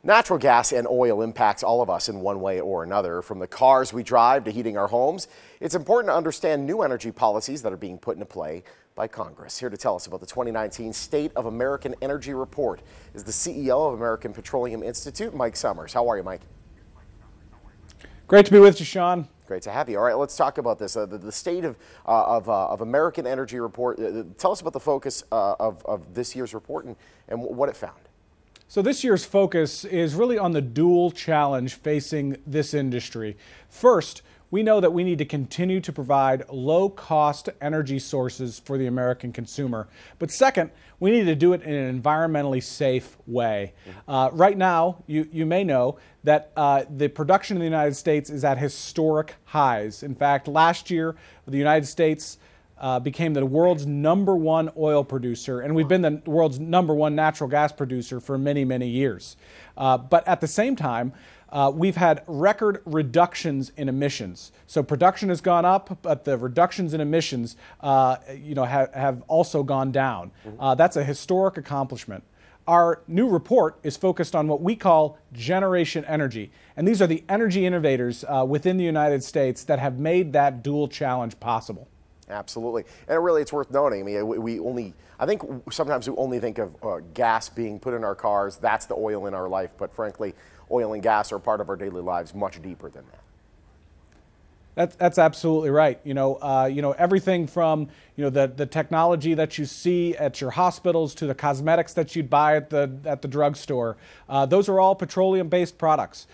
Natural gas and oil impacts all of us in one way or another, from the cars we drive to heating our homes. It's important to understand new energy policies that are being put into play by Congress. Here to tell us about the 2019 State of American Energy Report is the CEO of American Petroleum Institute, Mike Sommers. How are you, Mike? Great to be with you, Sean. Great to have you. All right, let's talk about this. The State of American Energy Report. Tell us about the focus of this year's report and what it found. So this year's focus is really on the dual challenge facing this industry. First, we know that we need to continue to provide low-cost energy sources for the American consumer. But second, we need to do it in an environmentally safe way. Right now, you may know that the production in the United States is at historic highs. In fact, last year, the United States became the world's #1 oil producer, and we've been the world's #1 natural gas producer for many, many years. But at the same time, we've had record reductions in emissions. So production has gone up, but the reductions in emissions, have also gone down. That's a historic accomplishment. Our new report is focused on what we call generation energy, and these are the energy innovators within the United States that have made that dual challenge possible. Absolutely, and really, it's worth noting. I mean, I think sometimes we only think of gas being put in our cars. That's the oil in our life, but frankly, oil and gas are part of our daily lives much deeper than that. That's absolutely right. Everything from the technology that you see at your hospitals to the cosmetics that you'd buy at the drugstore. Those are all petroleum-based products.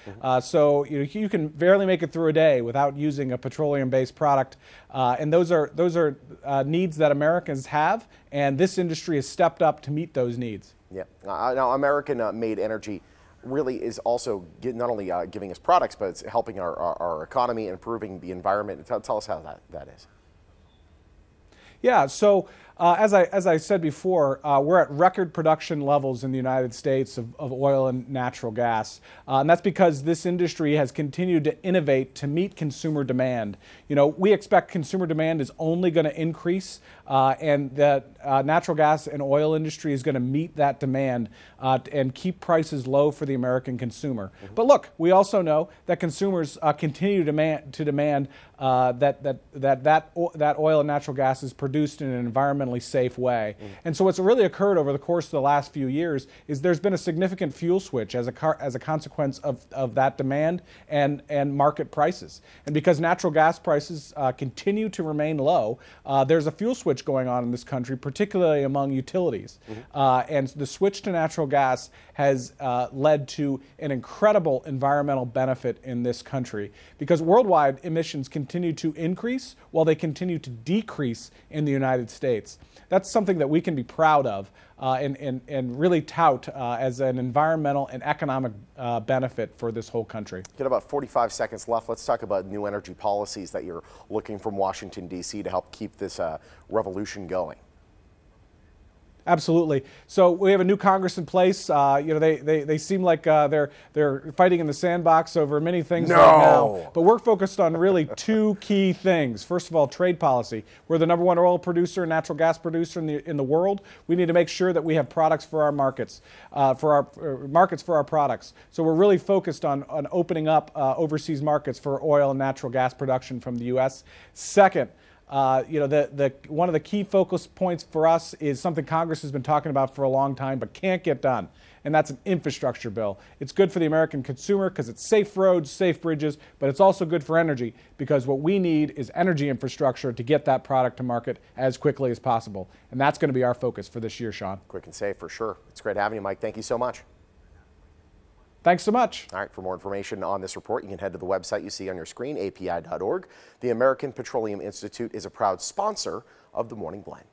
So you can barely make it through a day without using a petroleum-based product. And those are needs that Americans have, and this industry has stepped up to meet those needs. Yeah. Now, American-made energy really is also not only giving us products, but it's helping our economy, improving the environment. Tell us how that is. Yeah, so as I said before, we're at record production levels in the United States of oil and natural gas. And that's because this industry has continued to innovate to meet consumer demand. We expect consumer demand is only going to increase, and that natural gas and oil industry is going to meet that demand and keep prices low for the American consumer. But look, we also know that consumers continue to demand that oil and natural gas is produced in an environmentally safe way. And so what's really occurred over the course of the last few years is there's been a significant fuel switch as a consequence of that demand and market prices. And because natural gas prices continue to remain low, there's a fuel switch going on in this country, particularly among utilities. And the switch to natural gas has led to an incredible environmental benefit in this country, because worldwide emissions continue to increase while they continue to decrease in the United States. That's something that we can be proud of and really tout as an environmental and economic benefit for this whole country. Got about 45 seconds left. Let's talk about new energy policies that you're looking from Washington, D.C. to help keep this revolution going. Absolutely. So we have a new Congress in place. They seem like they're fighting in the sandbox over many things right now. But we're focused on really two key things. First of all, trade policy. We're the #1 oil producer and natural gas producer in the world. We need to make sure that we have products for our markets, markets for our products. So we're really focused on opening up overseas markets for oil and natural gas production from the U.S. Second, one of the key focus points for us is something Congress has been talking about for a long time but can't get done, and that's an infrastructure bill. It's good for the American consumer because it's safe roads, safe bridges, but it's also good for energy because what we need is energy infrastructure to get that product to market as quickly as possible. And that's going to be our focus for this year, Sean. Quick and safe for sure. It's great having you, Mike. Thank you so much. Thanks so much. All right, for more information on this report, you can head to the website you see on your screen, api.org. The American Petroleum Institute is a proud sponsor of the Morning Blend.